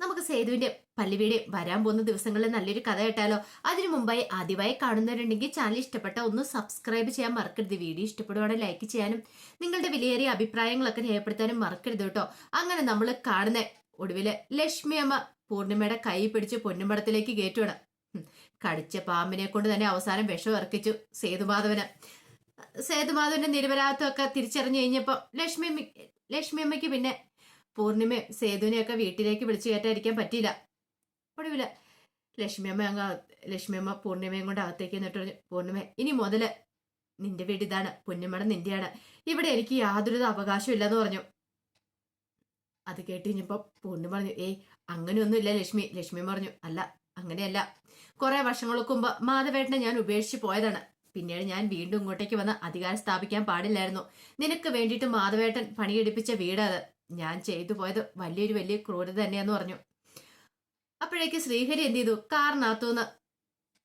നമുക്ക് സേതുവിന്റെ പല്ലുവിയുടെ വരാൻ പോകുന്ന ദിവസങ്ങളിൽ നല്ലൊരു കഥ കേട്ടാലോ? അതിനു മുമ്പായി ആദ്യമായി കാണുന്നവരുണ്ടെങ്കിൽ ചാനൽ ഇഷ്ടപ്പെട്ട ഒന്ന് സബ്സ്ക്രൈബ് ചെയ്യാൻ മറക്കരുത്. വീഡിയോ ഇഷ്ടപ്പെടുവാണെങ്കിൽ ലൈക്ക് ചെയ്യാനും നിങ്ങളുടെ വിലയേറിയ അഭിപ്രായങ്ങളൊക്കെ രേഖപ്പെടുത്താനും മറക്കരുത് കേട്ടോ. അങ്ങനെ നമ്മൾ കാണുന്ന ഒടുവില് ലക്ഷ്മി അമ്മ പൂർണിമയുടെ കൈ പിടിച്ച് പൊന്നുമടത്തിലേക്ക് കയറ്റുവാണ്. കടിച്ച പാമ്പിനെ കൊണ്ട് തന്നെ അവസാനം വിഷം ഇറക്കിച്ചു സേതുമാധവന്. സേതുമാധവന്റെ നിരപരാധിത്വമൊക്കെ തിരിച്ചറിഞ്ഞു കഴിഞ്ഞപ്പോ ലക്ഷ്മി അമ്മയ്ക്ക് പിന്നെ പൂർണിമയും സേതുവിനെയൊക്കെ വീട്ടിലേക്ക് വിളിച്ചു കയറ്റാതിരിക്കാൻ പറ്റിയില്ല. ഒടുവില് ലക്ഷ്മിയമ്മ പൂർണിമയും കൊണ്ട് അകത്തേക്ക് എന്നിട്ട് പറഞ്ഞു, പൂർണിമ ഇനി മുതല് നിന്റെ വീട് ഇതാണ്, പൊന്നുമടം നിന്റെയാണ്, ഇവിടെ എനിക്ക് യാതൊരു അവകാശവും ഇല്ലെന്ന് പറഞ്ഞു. അത് കേട്ട് കഴിഞ്ഞപ്പോ പൂർണിമ പറഞ്ഞു, ഏയ് അങ്ങനെയൊന്നും ഇല്ല ലക്ഷ്മി പറഞ്ഞു, അല്ല അങ്ങനെയല്ല, കുറെ വർഷങ്ങൾക്ക് മുമ്പ് മാധവേട്ടനെ ഞാൻ ഉപേക്ഷിച്ച് പോയതാണ്. പിന്നീട് ഞാൻ വീണ്ടും ഇങ്ങോട്ടേക്ക് വന്ന് അധികാരം സ്ഥാപിക്കാൻ പാടില്ലായിരുന്നു. നിനക്ക് വേണ്ടിയിട്ട് മാധവേട്ടൻ പണിയെടുപ്പിച്ച വീടത്. ഞാൻ ചെയ്തു പോയത് വലിയ ക്രൂരത തന്നെയാന്ന് പറഞ്ഞു. അപ്പോഴേക്ക് ശ്രീഹരി എന്ത് ചെയ്തു, കാറിനകത്തുനിന്ന്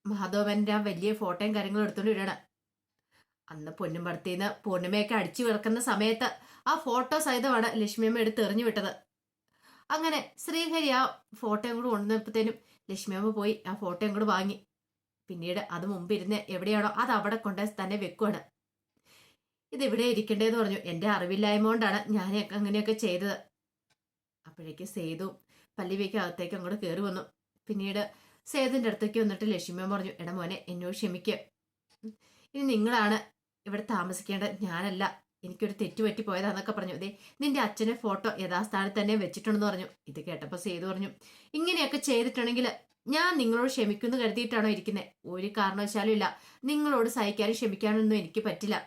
മാധവന്റെ ആ വലിയ ഫോട്ടോയും കാര്യങ്ങളും എടുത്തോണ്ട് ഇടണം. അന്ന് പൊന്നുംപടത്തിന്ന് പൂർണിമയൊക്കെ അടിച്ചു വിറക്കുന്ന സമയത്ത് ആ ഫോട്ടോ സഹിതമാണ് ലക്ഷ്മിയമ്മ എടുത്ത് എറിഞ്ഞു വിട്ടത്. അങ്ങനെ ശ്രീഹരി ആ ഫോട്ടോയും കൂടെ കൊണ്ടുവന്നപ്പോഴത്തേനും ലക്ഷ്മിയമ്മ പോയി ആ ഫോട്ടോയും കൂടെ വാങ്ങി. പിന്നീട് അത് മുമ്പിരുന്ന് എവിടെയാണോ അത് അവിടെ കൊണ്ട് തന്നെ വെക്കുവാണ്. ഇതെവിടെ ഇരിക്കണ്ടേന്ന് പറഞ്ഞു. എന്റെ അറിവില്ലായ്മ കൊണ്ടാണ് ഞാൻ അങ്ങനെയൊക്കെ ചെയ്തത്. അപ്പോഴേക്ക് സേതു പല്ലിവിക്ക് അകത്തേക്ക് അങ്ങോട്ട് കയറി വന്നു. പിന്നീട് സേതുവിന്റെ അടുത്തേക്ക് വന്നിട്ട് ലക്ഷ്മിയമ്മ പറഞ്ഞു, എടാ മോനെ എന്നോട് ക്ഷമിക്കുക, ഇനി നിങ്ങളാണ് ഇവിടെ താമസിക്കേണ്ടത്, ഞാനല്ല, എനിക്കൊരു തെറ്റുപറ്റി പോയതാന്നൊക്കെ പറഞ്ഞു. അതെ നിന്റെ അച്ഛനെ ഫോട്ടോ യഥാസ്ഥാനത്ത് തന്നെ വെച്ചിട്ടുണ്ടെന്ന് പറഞ്ഞു. ഇത് കേട്ടപ്പോ സേതു പറഞ്ഞു, ഇങ്ങനെയൊക്കെ ചെയ്തിട്ടുണ്ടെങ്കിൽ ഞാൻ നിങ്ങളോട് ക്ഷമിക്കുന്നു കരുതിയിട്ടാണോ ഇരിക്കുന്നത്? ഒരു കാരണവശാലും ഇല്ല, നിങ്ങളോട് സഹിക്കാനും ക്ഷമിക്കാനൊന്നും എനിക്ക് പറ്റില്ല.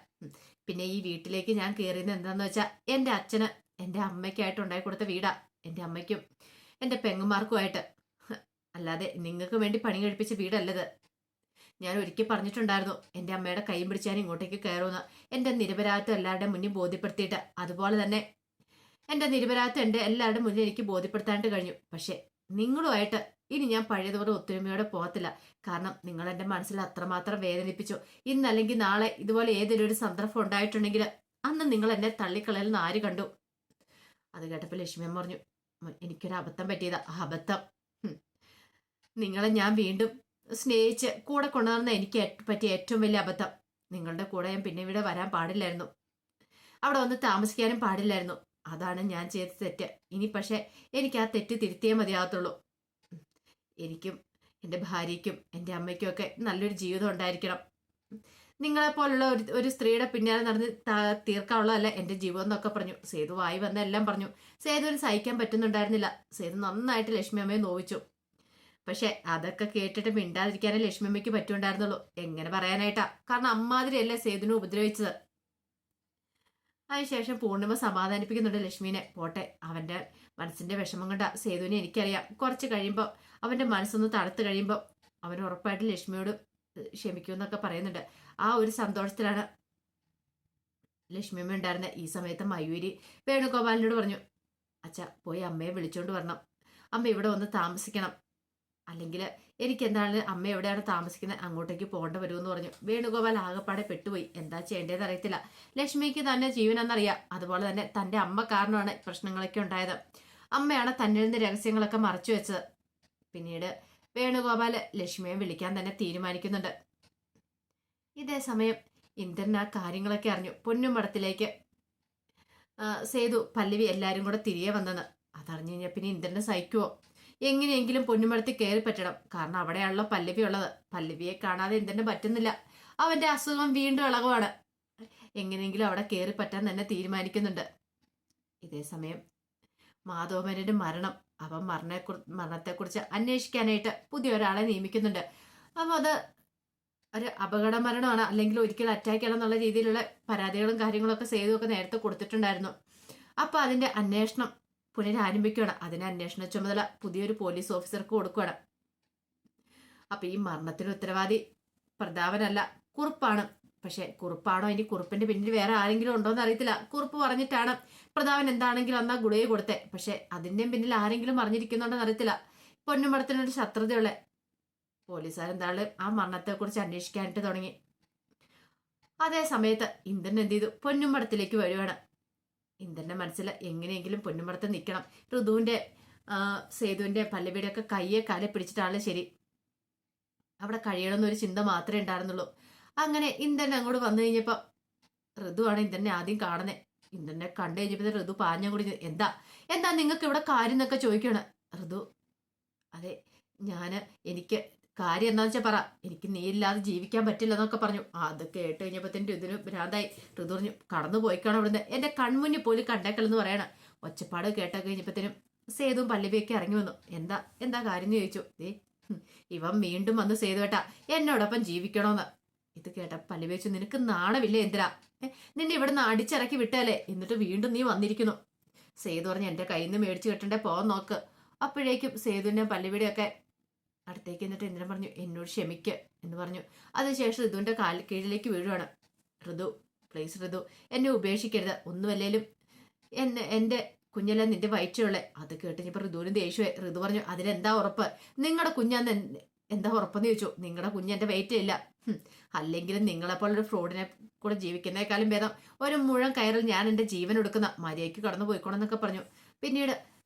പിന്നെ ഈ വീട്ടിലേക്ക് ഞാൻ കയറിയത് എന്താന്ന് വെച്ചാൽ എന്റെ അച്ഛന് എന്റെ അമ്മയ്ക്കായിട്ട് ഉണ്ടാക്കി കൊടുത്ത വീടാ, എന്റെ അമ്മയ്ക്കും എന്റെ പെങ്ങന്മാർക്കുമായിട്ട്, അല്ലാതെ നിങ്ങൾക്ക് വേണ്ടി പണി കഴിപ്പിച്ച വീടല്ലത്. ഞാൻ ഒരിക്കൽ പറഞ്ഞിട്ടുണ്ടായിരുന്നു എന്റെ അമ്മയുടെ കൈയും പിടിച്ച് ഞാൻ ഇങ്ങോട്ടേക്ക് കയറുമെന്ന്. എന്റെ നിരപരാധിത്വം എല്ലാവരുടെ മുന്നിൽ ബോധ്യപ്പെടുത്തിയിട്ട്, അതുപോലെ തന്നെ എന്റെ നിരപരാധിത്വം എന്റെ എല്ലാവരുടെ മുന്നിൽ എനിക്ക് ബോധ്യപ്പെടുത്താനായിട്ട് കഴിഞ്ഞു. പക്ഷെ നിങ്ങളുമായിട്ട് ഇനി ഞാൻ പഴയതുപോലെ ഒത്തൊരുമയോടെ പോകത്തില്ല. കാരണം നിങ്ങൾ എന്റെ മനസ്സിൽ അത്രമാത്രം വേദനിപ്പിച്ചു. ഇന്നല്ലെങ്കിൽ നാളെ ഇതുപോലെ ഏതെങ്കിലും ഒരു സന്ദർഭം ഉണ്ടായിട്ടുണ്ടെങ്കിൽ അന്ന് നിങ്ങൾ എന്നെ തള്ളിക്കളയുന്ന ആര് കണ്ടു? അത് കേട്ടപ്പോൾ ലക്ഷ്മിയമ്മ പറഞ്ഞു, എനിക്കൊരു അബദ്ധം പറ്റിയതാ. ആ അബദ്ധം നിങ്ങളെ ഞാൻ വീണ്ടും സ്നേഹിച്ച് കൂടെ കൊണ്ടുവന്ന എനിക്ക് പറ്റിയ ഏറ്റവും വലിയ അബദ്ധം. നിങ്ങളുടെ കൂടെ ഞാൻ പിന്നെ ഇവിടെ വരാൻ പാടില്ലായിരുന്നു, അവിടെ വന്ന് താമസിക്കാനും പാടില്ലായിരുന്നു. അതാണ് ഞാൻ ചെയ്ത തെറ്റ്. ഇനി പക്ഷെ എനിക്ക് ആ തെറ്റ് തിരുത്തിയേ മതിയാകത്തുള്ളൂ. എനിക്കും എൻ്റെ ഭാര്യയ്ക്കും എൻ്റെ അമ്മയ്ക്കും ഒക്കെ നല്ലൊരു ജീവിതം ഉണ്ടായിരിക്കണം. നിങ്ങളെപ്പോലുള്ള ഒരു സ്ത്രീയുടെ പിന്നാലെ നടന്ന് തീർക്കാനുള്ളതല്ല എൻ്റെ ജീവിതം എന്നൊക്കെ പറഞ്ഞു. സേതു വായി വന്ന എല്ലാം പറഞ്ഞു. സേതുവിന് സഹിക്കാൻ പറ്റുന്നുണ്ടായിരുന്നില്ല. സേതു നന്നായിട്ട് ലക്ഷ്മി അമ്മയെ നോവിച്ചു. പക്ഷെ അതൊക്കെ കേട്ടിട്ട് മിണ്ടാതിരിക്കാനേ ലക്ഷ്മി അമ്മയ്ക്ക് പറ്റുണ്ടായിരുന്നുള്ളൂ. എങ്ങനെ പറയാനായിട്ടാ? കാരണം അമ്മാതിരിയല്ലേ സേതുവിനെ ഉപദ്രവിച്ചത്. അതിനുശേഷം പൂർണിമ സമാധാനിപ്പിക്കുന്നുണ്ട് ലക്ഷ്മിനെ. പോട്ടെ, അവന്റെ മനസ്സിന്റെ വിഷമം കൊണ്ട് സേതുവിനെ എനിക്കറിയാം. കുറച്ച് കഴിയുമ്പോൾ അവന്റെ മനസ്സൊന്ന് തണുത്ത് കഴിയുമ്പോൾ അവൻ ഉറപ്പായിട്ട് ലക്ഷ്മിയോട് ക്ഷമിക്കുമെന്നൊക്കെ പറയുന്നുണ്ട്. ആ ഒരു സന്തോഷത്തിലാണ് ലക്ഷ്മിയമ്മ ഉണ്ടായിരുന്നത്. ഈ സമയത്ത് മയൂരി വേണുഗോപാലിനോട് പറഞ്ഞു, അച്ഛ പോയി അമ്മയെ വിളിച്ചോണ്ട് വരണം, അമ്മ ഇവിടെ വന്ന് താമസിക്കണം, അല്ലെങ്കിൽ എനിക്ക് എന്താണ് അമ്മ എവിടെയാണ് താമസിക്കുന്നത് അങ്ങോട്ടേക്ക് പോകേണ്ട വരുമെന്ന് പറഞ്ഞു. വേണുഗോപാൽ ആകെപ്പാടെ പെട്ടുപോയി. എന്താ ചെയ്യേണ്ടതെന്ന് അറിയത്തില്ല. ലക്ഷ്മിക്ക് തന്നെ ജീവനെന്നറിയാം, അതുപോലെ തന്നെ തന്റെ അമ്മ കാരണമാണ് പ്രശ്നങ്ങളൊക്കെ ഉണ്ടായത്. അമ്മയാണ് തന്നിൽ നിന്ന് രഹസ്യങ്ങളൊക്കെ മറച്ചു വെച്ചത്. പിന്നീട് വേണുഗോപാൽ ലക്ഷ്മിയെ വിളിക്കാൻ തന്നെ തീരുമാനിക്കുന്നുണ്ട്. ഇതേ സമയം ഇന്ദ്രൻ ആ കാര്യങ്ങളൊക്കെ അറിഞ്ഞു. പൊന്നുമടത്തിലേക്ക് സേതു പല്ലവി എല്ലാരും കൂടെ തിരികെ വന്നെന്ന് അതറിഞ്ഞു കഴിഞ്ഞാൽ പിന്നെ ഇന്ദ്രനെ സഹിക്കുവോ? എങ്ങനെയെങ്കിലും പൊന്നുമടത്തിൽ കയറി പറ്റണം. കാരണം അവിടെയാണല്ലോ പല്ലവി ഉള്ളത്. പല്ലവിയെ കാണാതെ ഇന്ദ്രന് പറ്റുന്നില്ല. അവന്റെ അസുഖം വീണ്ടും ഇളകുവാണ്. എങ്ങനെയെങ്കിലും അവിടെ കയറി പറ്റാൻ തന്നെ തീരുമാനിക്കുന്നുണ്ട്. ഇതേ സമയം മാധവമേനന്റെ മരണം, അവൻ മരണത്തെക്കുറിച്ച് അന്വേഷിക്കാനായിട്ട് പുതിയ ഒരാളെ നിയമിക്കുന്നുണ്ട്. അപ്പൊ അത് ഒരു അപകട മരണമാണ്, അല്ലെങ്കിൽ ഒരിക്കലും അറ്റാക്ക് ചെയ്യണം എന്നുള്ള രീതിയിലുള്ള പരാതികളും കാര്യങ്ങളൊക്കെ സേതുവൊക്കെ നേരത്തെ കൊടുത്തിട്ടുണ്ടായിരുന്നു. അപ്പൊ അതിന്റെ അന്വേഷണം പുനരാരംഭിക്കുകയാണ്. അതിന് അന്വേഷണ ചുമതല പുതിയൊരു പോലീസ് ഓഫീസർക്ക് കൊടുക്കുകയാണ്. അപ്പൊ ഈ മരണത്തിന് ഉത്തരവാദി പ്രതാപനല്ല, കുറുപ്പാണ്. പക്ഷെ കുറുപ്പാണോ ഇനി കുറുപ്പിന്റെ പിന്നിൽ വേറെ ആരെങ്കിലും ഉണ്ടോ എന്ന് അറിയത്തില്ല. കുറുപ്പ് പറഞ്ഞിട്ടാണ് പ്രതാപൻ എന്താണെങ്കിലും അന്നാ ഗുളിക കൊടുത്തേ. പക്ഷെ അതിന്റെയും പിന്നിൽ ആരെങ്കിലും അറിഞ്ഞിരിക്കുന്നുണ്ടോന്ന് അറിയത്തില്ല. പൊന്നുമടത്തിനൊരു ശത്രുതയുള്ള പോലീസുകാരെന്തായാലും ആ മരണത്തെക്കുറിച്ച് അന്വേഷിക്കാനായിട്ട് തുടങ്ങി. അതേ സമയത്ത് ഇന്ദ്രൻ എന്ത് ചെയ്തു, പൊന്നുമടത്തിലേക്ക് വരുവാണ്. ഇന്ദ്രന്റെ മനസ്സിൽ എങ്ങനെയെങ്കിലും പൊന്നുമടത്ത് നിൽക്കണം. ഋതുവിന്റെ സേതുവിന്റെ പല്ലവിയുടെ ഒക്കെ കയ്യെ കാലെ പിടിച്ചിട്ടാണ് ശരി അവിടെ കഴിയണമെന്നൊരു ചിന്ത മാത്രമേ ഉണ്ടായിരുന്നുള്ളൂ. അങ്ങനെ ഇന്ദ്രൻ അങ്ങോട്ട് വന്നു കഴിഞ്ഞപ്പോ ഋതുവാണ് ഇന്ദ്രനെ ആദ്യം കാണുന്നത്. ഇന്ദ്രനെ കണ്ടു കഴിഞ്ഞപ്പോ ഋതു പാഞ്ഞ കൂടി എന്താ എന്താ നിങ്ങൾക്ക് ഇവിടെ കാര്യം എന്നൊക്കെ ചോദിക്കാണ്. ഋതു അതെ എനിക്ക് കാര്യം എന്താന്ന് വെച്ചാൽ പറ, എനിക്ക് നീ ഇല്ലാതെ ജീവിക്കാൻ പറ്റില്ല എന്നൊക്കെ പറഞ്ഞു. അത് കേട്ട് കഴിഞ്ഞപ്പോഴത്തേനും ഋതുവിന് ഭ്രാന്തായി. ഋതു പറഞ്ഞു കടന്നു പോയിക്കാണ് അവിടുന്ന്, എന്റെ കൺമുന്നിൽ പോലും കണ്ടേക്കല്ലെന്ന് പറയണം. ഒച്ചപ്പാട് കേട്ട കഴിഞ്ഞപ്പോഴത്തേനും സേതുവും പല്ലവിയൊക്കെ ഇറങ്ങി വന്നു. എന്താ എന്താ കാര്യം എന്ന് ചോദിച്ചു. ഇവൻ വീണ്ടും വന്ന് സേതു കേട്ടാ എന്നോടൊപ്പം ജീവിക്കണോന്ന്. ഇത് കേട്ട പല്ലവി വെച്ചു നിനക്ക് നാണമില്ലേ എന്തിനാ, നിന്നെ ഇവിടുന്ന് അടിച്ചിറക്കി വിട്ടാലേ, എന്നിട്ട് വീണ്ടും നീ വന്നിരിക്കുന്നു. സേതു പറഞ്ഞു എന്റെ കയ്യിൽ നിന്ന് മേടിച്ചു കിട്ടണ്ടേ പോവാൻ നോക്ക്. അപ്പോഴേക്കും സേതുവിന്റെ പല്ലവിയുടെ ഒക്കെ അടുത്തേക്ക് എന്നിട്ട് ഇന്ദ്രൻ പറഞ്ഞു എന്നോട് ക്ഷമിക്ക് എന്ന് പറഞ്ഞു. അതിനുശേഷം ഋതുവിന്റെ കീഴിലേക്ക് വീഴുവാണ്. ഋതു പ്ലീസ് ഋതു എന്നെ ഉപേക്ഷിക്കരുത്, ഒന്നുമല്ലേലും എന്റെ കുഞ്ഞെല്ലാം നിന്റെ വയറ്റുള്ളേ. അത് കേട്ടിപ്പോ ഋതുവിന് ദേഷ്യമായി. ഋതു പറഞ്ഞു അതിലെന്താ ഉറപ്പ്, നിങ്ങളുടെ കുഞ്ഞാന്ന് എന്താ ഉറപ്പെന്ന് ചോദിച്ചു. നിങ്ങളുടെ കുഞ്ഞ് എന്റെ വെയിറ്റ് ഇല്ല, അല്ലെങ്കിലും നിങ്ങളെപ്പോലൊരു ഫ്രോഡിനെ കൂടെ ജീവിക്കുന്നേക്കാളും ഭേദം ഒരു മുഴം കയറിൽ ഞാൻ എന്റെ ജീവൻ എടുക്കുന്ന, മര്യാദയ്ക്ക് കടന്നു പോയിക്കോണെന്നൊക്കെ പറഞ്ഞു. പിന്നീട്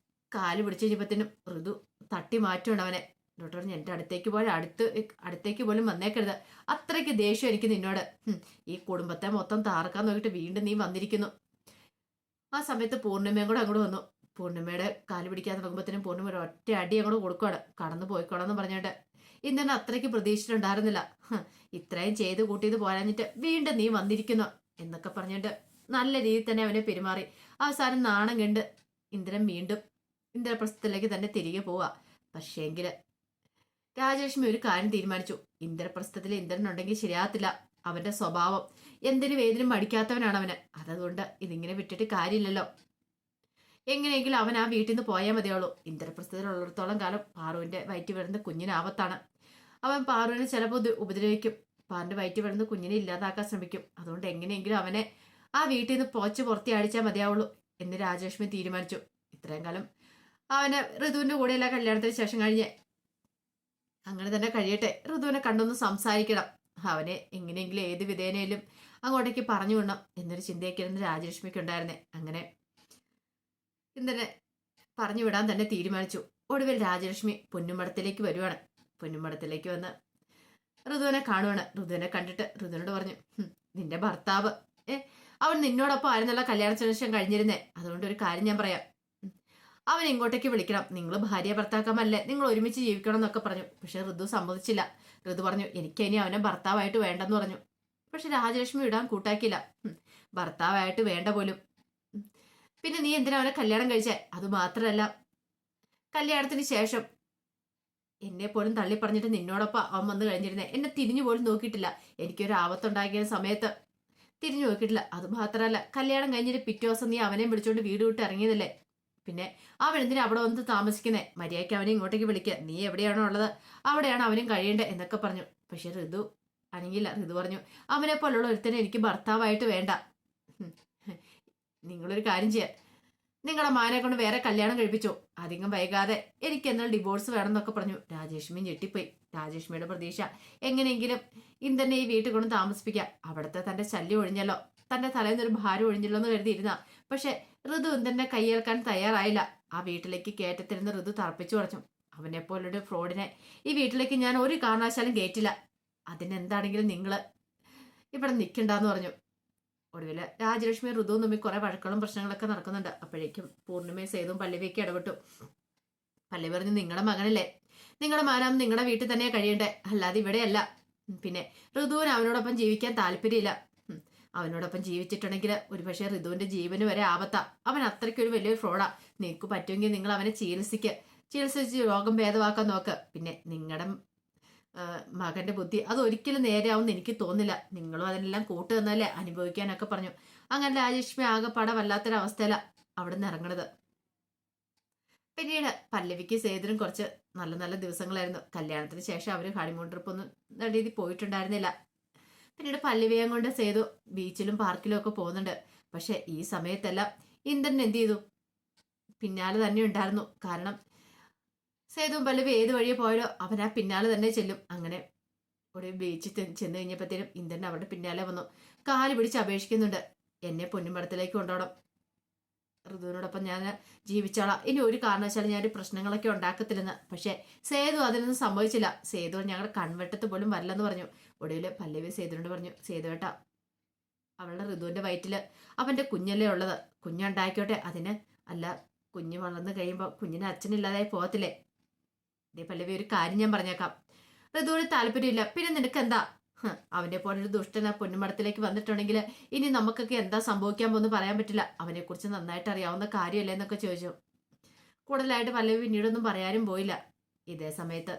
കാല് പിടിച്ചു കഴിഞ്ഞപ്പത്തിനും ഋതു തട്ടി മാറ്റുണ്ട് അവനെ. ഡോക്ടർ പറഞ്ഞു എന്റെ അടുത്തേക്ക് പോലും വന്നേക്കരുത്, അത്രയ്ക്ക് ദേഷ്യം എനിക്ക് നിന്നോട്. ഈ കുടുംബത്തെ മൊത്തം താർക്കാൻ നോക്കിയിട്ട് വീണ്ടും നീ വന്നിരിക്കുന്നു. ആ സമയത്ത് പൂർണ്ണിമയും കൂടെ അങ്ങോട്ട് വന്നു. പൂർണ്ണിമയുടെ കാല് പിടിക്കാൻ തുടങ്ങുമ്പോഴത്തേനും പൂർണ്ണിമ ഒരു ഒറ്റ അടി അങ്ങോട്ട് കൊടുക്കുകയാണ്. കടന്നു പോയിക്കോളാന്ന് പറഞ്ഞിട്ട് ഇന്ദ്രൻ അത്രയ്ക്ക് പ്രതീക്ഷിച്ചിട്ടുണ്ടായിരുന്നില്ല. ഇത്രയും ചെയ്ത് കൂട്ടിയത് പോരാഞ്ഞിട്ട് വീണ്ടും നീ വന്നിരിക്കുന്നു എന്നൊക്കെ പറഞ്ഞിട്ട് നല്ല രീതിയിൽ തന്നെ അവനെ പെരുമാറി. അവസാനം നാണം കണ്ട് ഇന്ദ്രൻ വീണ്ടും ഇന്ദ്രപ്രസ്ഥത്തിലേക്ക് തന്നെ തിരികെ പോവാ. പക്ഷേങ്കില് രാജലക്ഷ്മി ഒരു കാര്യം തീരുമാനിച്ചു. ഇന്ദ്രപ്രസ്ഥത്തിൽ ഇന്ദ്രനുണ്ടെങ്കിൽ ശരിയാകത്തില്ല. അവന്റെ സ്വഭാവം എന്തിനും ഏതിനും മടിക്കാത്തവനാണ് അവന്. അതുകൊണ്ട് ഇതിങ്ങനെ വിട്ടിട്ട് കാര്യമില്ലല്ലോ. എങ്ങനെയെങ്കിലും അവൻ ആ വീട്ടിൽ നിന്ന് പോയാൽ മതിയുള്ളൂ. ഇന്ദ്രപ്രസ്ഥത്തിലുള്ളിടത്തോളം കാലം പാറുവിന്റെ വയറ്റി വരുന്ന കുഞ്ഞിന് ആപത്താണ്. അവൻ പാറുവിനെ ചിലപ്പോൾ ഉപദ്രവിക്കും. പാറിന്റെ വയറ്റി വരുന്ന കുഞ്ഞിനെ ഇല്ലാതാക്കാൻ ശ്രമിക്കും. അതുകൊണ്ട് എങ്ങനെയെങ്കിലും അവനെ ആ വീട്ടിൽ നിന്ന് പോച്ച് പുറത്തി അടിച്ചാൽ മതിയാവുള്ളൂ എന്ന് രാജലക്ഷ്മി തീരുമാനിച്ചു. ഇത്രയും കാലം അവന് ഋതുവിന്റെ കൂടെയല്ല കല്യാണത്തിന് ശേഷം കഴിഞ്ഞ്, അങ്ങനെ തന്നെ കഴിയട്ടെ. ഋതുവിനെ കണ്ടൊന്ന് സംസാരിക്കണം, അവനെ എങ്ങനെയെങ്കിലും ഏത് വിധേനയിലും അങ്ങോട്ടേക്ക് പറഞ്ഞു വിടണം എന്നൊരു ചിന്തയൊക്കെയായിരുന്നു രാജലക്ഷ്മിക്ക് ഉണ്ടായിരുന്നേ. അങ്ങനെ ഇന്ദ്രനെ പറഞ്ഞു വിടാൻ തന്നെ തീരുമാനിച്ചു. ഒടുവിൽ രാജലക്ഷ്മി പൊന്നുമടത്തിലേക്ക് വരുവാണ്. പൊന്നുമടത്തിലേക്ക് വന്ന് ഋതുവിനെ കാണുവാണ്. ഋതുവിനെ കണ്ടിട്ട് ഋതുവിനോട് പറഞ്ഞു നിന്റെ ഭർത്താവ് അവൻ നിന്നോടൊപ്പം ആയിരുന്നല്ല കല്യാണത്തിന് ശേഷം കഴിഞ്ഞിരുന്നേ. അതുകൊണ്ട് ഒരു കാര്യം ഞാൻ പറയാം, അവൻ ഇങ്ങോട്ടേക്ക് വിളിക്കണം. നിങ്ങൾ ഭാര്യ ഭർത്താക്കന്മാരല്ലേ, നിങ്ങൾ ഒരുമിച്ച് ജീവിക്കണം എന്നൊക്കെ പറഞ്ഞു. പക്ഷെ ഋതു സമ്മതിച്ചില്ല. ഋതു പറഞ്ഞു എനിക്ക് ഇനി അവനെ ഭർത്താവായിട്ട് വേണ്ടെന്ന് പറഞ്ഞു. പക്ഷെ രാജലക്ഷ്മി ഇടാൻ കൂട്ടാക്കില്ല. ഭർത്താവായിട്ട് വേണ്ട പോലും. പിന്നെ നീ എന്തിനാ അവനെ കല്യാണം കഴിച്ചേ? അതുമാത്രമല്ല കല്യാണത്തിന് ശേഷം എന്നെ പോലും തള്ളി പറഞ്ഞിട്ട് നിന്നോടൊപ്പം അവൻ വന്ന് കഴിഞ്ഞിരുന്നേ. എന്നെ തിരിഞ്ഞു പോലും നോക്കിയിട്ടില്ല. എനിക്കൊരു ആപത്തുണ്ടാക്കിയ സമയത്ത് തിരിഞ്ഞു നോക്കിയിട്ടില്ല. അതുമാത്രമല്ല കല്യാണം കഴിഞ്ഞിട്ട് പിറ്റേ ദിവസം നീ അവനെ വിളിച്ചോണ്ട് വീട് വിട്ട് ഇറങ്ങിയതല്ലേ. പിന്നെ അവൻ എന്തിനാ അവിടെ വന്ന് താമസിക്കുന്നേ? മര്യാദയ്ക്ക് അവനെ ഇങ്ങോട്ടേക്ക് വിളിക്കുക. നീ എവിടെയാണോ ഉള്ളത് അവിടെയാണ് അവനും കഴിയേണ്ടത് എന്നൊക്കെ പറഞ്ഞു. പക്ഷെ ഋതു അനങ്ങില്ല. ഋതു പറഞ്ഞു അവനെ പോലുള്ള ഒരുത്തനെ എനിക്ക് ഭർത്താവായിട്ട് വേണ്ട. നിങ്ങളൊരു കാര്യം ചെയ്യാം, നിങ്ങളുടെ മാനെ കൊണ്ട് വേറെ കല്യാണം കഴിപ്പിച്ചോ, അധികം വൈകാതെ എനിക്ക് എന്നാൽ ഡിവോഴ്സ് വേണം എന്നൊക്കെ പറഞ്ഞു. രാജലക്ഷ്മി ഞെട്ടിപ്പോയി. രാജലക്ഷ്മിയുടെ പ്രതീക്ഷ എങ്ങനെയെങ്കിലും ഇന്ദ്രനെ ഈ വീട്ടിൽ കൊണ്ട് താമസിപ്പിക്കാം, അവിടുത്തെ തന്റെ ശല്യം ഒഴിഞ്ഞല്ലോ, തന്റെ തലേന്ന് ഒരു ഭാരം ഒഴിഞ്ഞല്ലോ എന്ന് കരുതിയിരുന്ന. പക്ഷെ ഋതു ഇന്ദ്രനെ കൈയേൽക്കാൻ തയ്യാറായില്ല. ആ വീട്ടിലേക്ക് കയറ്റത്തിരുന്ന് ഋതു തറപ്പിച്ചു പറഞ്ഞു അവനെ പോലൊരു ഫ്രോഡിനെ ഈ വീട്ടിലേക്ക് ഞാൻ ഒരു കാരണവശാലും കയറ്റില്ല. അതിനെന്താണെങ്കിലും നിങ്ങള് ഇവിടെ നിൽക്കണ്ടെന്ന് പറഞ്ഞു. ഒടുവില് രാജലക്ഷ്മി ഋതുവും തമ്മിൽ കുറെ വഴക്കുകളും പ്രശ്നങ്ങളൊക്കെ നടക്കുന്നുണ്ട്. അപ്പോഴേക്കും പൂർണ്ണിമയും സേതുവും പല്ലവിയൊക്കെ ഇടപെട്ടു. പല്ലവി പറഞ്ഞു നിങ്ങളുടെ മകനല്ലേ, നിങ്ങളുടെ മകനാകും നിങ്ങളുടെ വീട്ടിൽ തന്നെ കഴിയണ്ടേ, അല്ലാതെ ഇവിടെയല്ല. പിന്നെ ഋതുവിന് അവനോടൊപ്പം ജീവിക്കാൻ താല്പര്യമില്ല. അവനോടൊപ്പം ജീവിച്ചിട്ടുണ്ടെങ്കിൽ ഒരുപക്ഷെ ഋതുവിന്റെ ജീവന് വരെ ആപത്താ. അവൻ അത്രയ്ക്കൊരു വലിയൊരു ഫ്രോഡാ. നിങ്ങൾക്ക് പറ്റുമെങ്കിൽ നിങ്ങൾ അവനെ ചികിത്സിച്ച് രോഗം ഭേദമാക്കാൻ നോക്ക്. പിന്നെ നിങ്ങളുടെ മകന്റെ ബുദ്ധി അത് ഒരിക്കലും നേരെയാവുമെന്ന് എനിക്ക് തോന്നില്ല. നിങ്ങളും അതിനെല്ലാം കൂട്ടു തന്നല്ലേ അനുഭവിക്കാനൊക്കെ പറഞ്ഞു. അങ്ങനെ രാജലക്ഷ്മി ആകെപ്പാടെ വല്ലാത്തൊരവസ്ഥയില അവിടെ നിന്ന് ഇറങ്ങണത്. പിന്നീട് പല്ലവിക്ക് സേതുനും കുറച്ച് നല്ല നല്ല ദിവസങ്ങളായിരുന്നു. കല്യാണത്തിന് ശേഷം അവര് ഹണിമൂൺ ട്രിപ്പ് ഒന്നും നല്ല രീതിയിൽ പോയിട്ടുണ്ടായിരുന്നില്ല. പിന്നീട് പല്ലവിയും കൊണ്ട് സേതു ബീച്ചിലും പാർക്കിലും ഒക്കെ പോകുന്നുണ്ട്. പക്ഷെ ഈ സമയത്തെല്ലാം ഇന്ദ്രൻ എന്ത് ചെയ്തു? പിന്നാലെ തന്നെ ഉണ്ടായിരുന്നു. കാരണം സേതുവും പല്ലവി ഏത് വഴിയെ പോയാലോ അവൻ ആ പിന്നാലെ തന്നെ ചെല്ലും. അങ്ങനെ ഒരു ബീച്ചിൽ ചെന്ന് കഴിഞ്ഞപ്പോഴത്തേനും ഇന്ദ്രൻ അവരുടെ പിന്നാലെ വന്നു. കാല് പിടിച്ച് അപേക്ഷിക്കുന്നുണ്ട്, എന്നെ പൊന്നുമടത്തിലേക്ക് കൊണ്ടുപോകണം. ഋതുവിനോടൊപ്പം ഞാൻ ജീവിച്ചോളാം, ഇനി ഒരു കാരണവശാലും ഞാൻ പ്രശ്നങ്ങളൊക്കെ ഉണ്ടാക്കത്തില്ലെന്ന്. പക്ഷെ സേതു അതിനൊന്നും സംഭവിച്ചില്ല. സേതു ഞങ്ങളുടെ കൺവെട്ടത്ത് പോലും വരില്ലെന്ന് പറഞ്ഞു. ഒടുവിൽ പല്ലവി സേതുവിനോട് പറഞ്ഞു, സേതുവേട്ടാ, അവളുടെ ഋതുവിന്റെ വയറ്റില് അവന്റെ കുഞ്ഞല്ലേ ഉള്ളത്, കുഞ്ഞുണ്ടായിക്കോട്ടെ, അതിന് അല്ല, കുഞ്ഞ് വളർന്നു കഴിയുമ്പോൾ കുഞ്ഞിന് അച്ഛനില്ലാതായി പോകത്തില്ലേ? ഇതേ പല്ലവി, ഒരു കാര്യം ഞാൻ പറഞ്ഞേക്കാം, ഋതുവിന് താല്പര്യമില്ല, പിന്നെ നിനക്ക് എന്താ? അവനെ പോലൊരു ദുഷ്ടൻ ആ പൊന്നുമടത്തിലേക്ക് വന്നിട്ടുണ്ടെങ്കിൽ ഇനി നമുക്കൊക്കെ എന്താ സംഭവിക്കാൻ പോകുന്നു പറയാൻ പറ്റില്ല. അവനെ കുറിച്ച് നന്നായിട്ട് അറിയാവുന്ന കാര്യമല്ലേ എന്നൊക്കെ ചോദിച്ചു. കൂടുതലായിട്ട് പല്ലവി പിന്നീടൊന്നും പറയാനും പോയില്ല. ഇതേ സമയത്ത്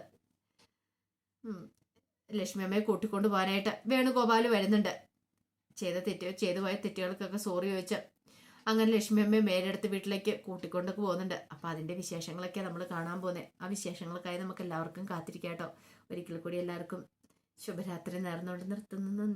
ലക്ഷ്മി അമ്മയെ കൂട്ടിക്കൊണ്ടു പോകാനായിട്ട് വേണുഗോപാൽ വരുന്നുണ്ട്. ചെയ്തു പോയ തെറ്റുകൾക്കൊക്കെ സോറി ചോദിച്ച് അങ്ങനെ ലക്ഷ്മി അമ്മയെ മേലെടുത്ത് വീട്ടിലേക്ക് കൂട്ടിക്കൊണ്ടു പോകുന്നുണ്ട്. അപ്പൊ അതിന്റെ വിശേഷങ്ങളൊക്കെ നമ്മൾ കാണാൻ പോകുന്നത്. ആ വിശേഷങ്ങൾക്കായി നമുക്ക് എല്ലാവർക്കും കാത്തിരിക്കാം കേട്ടോ. ഒരിക്കൽ കൂടി എല്ലാവർക്കും ശുഭരാത്രി നേർന്നുകൊണ്ട് നിർത്തുന്നു.